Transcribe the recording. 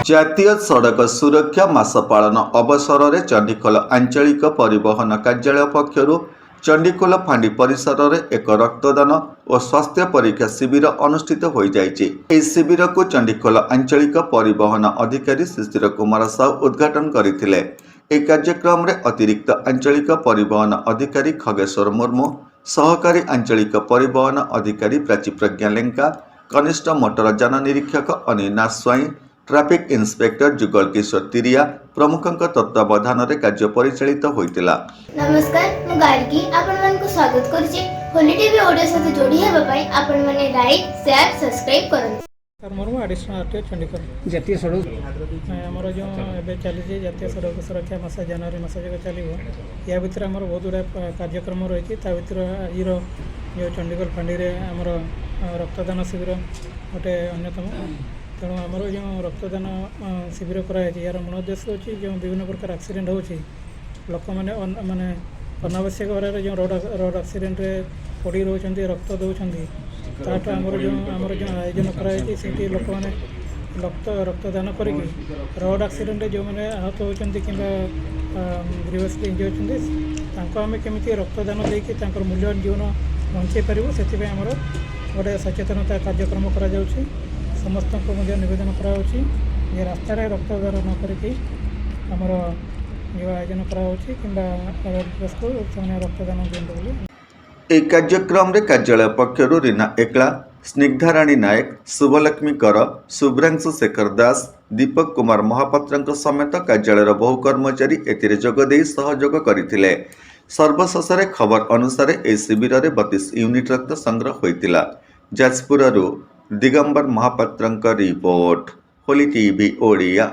ଜାତୀୟ ସଡ଼କ ସୁରକ୍ଷା ମାସ ପାଳନ ଅବସରରେ ଚଣ୍ଡିଖୋଲ ଆଞ୍ଚଳିକ ପରିବହନ କାର୍ଯ୍ୟାଳୟ ପକ୍ଷରୁ ଚଣ୍ଡିଖୋଲ ଫାଣ୍ଡି ପରିସରରେ ଏକ ରକ୍ତଦାନ ଓ ସ୍ୱାସ୍ଥ୍ୟ ପରୀକ୍ଷା ଶିବିର ଅନୁଷ୍ଠିତ ହୋଇଯାଇଛି। ଏହି ଶିବିରକୁ ଚଣ୍ଡିଖୋଲ ଆଞ୍ଚଳିକ ପରିବହନ ଅଧିକାରୀ ଶିଶିର କୁମାର ସାହୁ ଉଦ୍ଘାଟନ କରିଥିଲେ। ଏହି କାର୍ଯ୍ୟକ୍ରମରେ ଅତିରିକ୍ତ ଆଞ୍ଚଳିକ ପରିବହନ ଅଧିକାରୀ ଖଗେଶ୍ୱର ମୁର୍ମୁ, ସହକାରୀ ଆଞ୍ଚଳିକ ପରିବହନ ଅଧିକାରୀ ପ୍ରାଚୀ ପ୍ରଜ୍ଞା ଲେଙ୍କା, କନିଷ୍ଠ ମୋଟର ଯାନ ନିରୀକ୍ଷକ ଅନିନା ସ୍ୱାଇଁ, ट्राफिक इन्स्पेक्टर जुगल किशोर तिरिया प्रमुखଙ୍କ तत्वावधान कार्य परिचालित होइतिला। नमस्कार, मु गार्गी आपण मन को स्वागत करछि। होली टीवी ऑडियो साथ जोड़ी हेबा पई आपण माने लाइक, शेयर, सब्सक्राइब करन। मोर एडिशनल आरटीओ चंडीगढ़ जातीय सड़क आमर जो ए चली जातीय सड़क सुरक्षा मास जनवरी मास जो चलो या भितर आमर बहुत गुड़ा कार्यक्रम रही भर आजर जो चंडीगढ़ फांडी आमर रक्तदान शिविर गोटे अन्यतम। तेणु आमर जो रक्तदान शिविर कराई यार मूल उद्देश्य अच्छी जो विभिन्न प्रकार एक्सीडेंट हो लोक मैंने माने अनावश्यक भाव जो रोड एक्सीडेंट पड़ी रोच रक्त दौरान ताठू आमर जो आयोजन कराई से लोक मैंने रक्तदान करी रोड एक्सीडेंट जो मैंने आहत होती कि ग्रीवियसली इंजर्ड होती आम केमी रक्तदान देकर मूल्यवान जीवन बंचाई पारू से गोटे सचेतनता कार्यक्रम करा समस्त को नवेदन कराऊँगी जे रास्ता रक्तदान न करके आमर जो आयोजन कराऊँगी कि रोड प्रेस को रक्तदान दिखाते बोली। ଏହି କାର୍ଯ୍ୟକ୍ରମରେ କାର୍ଯ୍ୟାଳୟ ପକ୍ଷରୁ ରୀନା ଏକଳା, ସ୍ନିଗ୍ଧାରାଣୀ ନାୟକ, ଶୁଭଲକ୍ଷ୍ମୀ କର, ଶୁଭ୍ରାଂଶୁ ଶେଖର ଦାସ, ଦୀପକ କୁମାର ମହାପାତ୍ରଙ୍କ ସମେତ କାର୍ଯ୍ୟାଳୟର ବହୁ କର୍ମଚାରୀ ଏଥିରେ ଯୋଗଦେଇ ସହଯୋଗ କରିଥିଲେ। ସର୍ବଶେଷରେ ଖବର ଅନୁସାରେ ଏହି ଶିବିରରେ 32 ୟୁନିଟ୍ ରକ୍ତ ସଂଗ୍ରହ ହୋଇଥିଲା। ଯାଜପୁରରୁ ଦିଗମ୍ବର ମହାପାତ୍ରଙ୍କ ରିପୋର୍ଟ, ହୋଲି ଟିଭି ଓଡ଼ିଆ।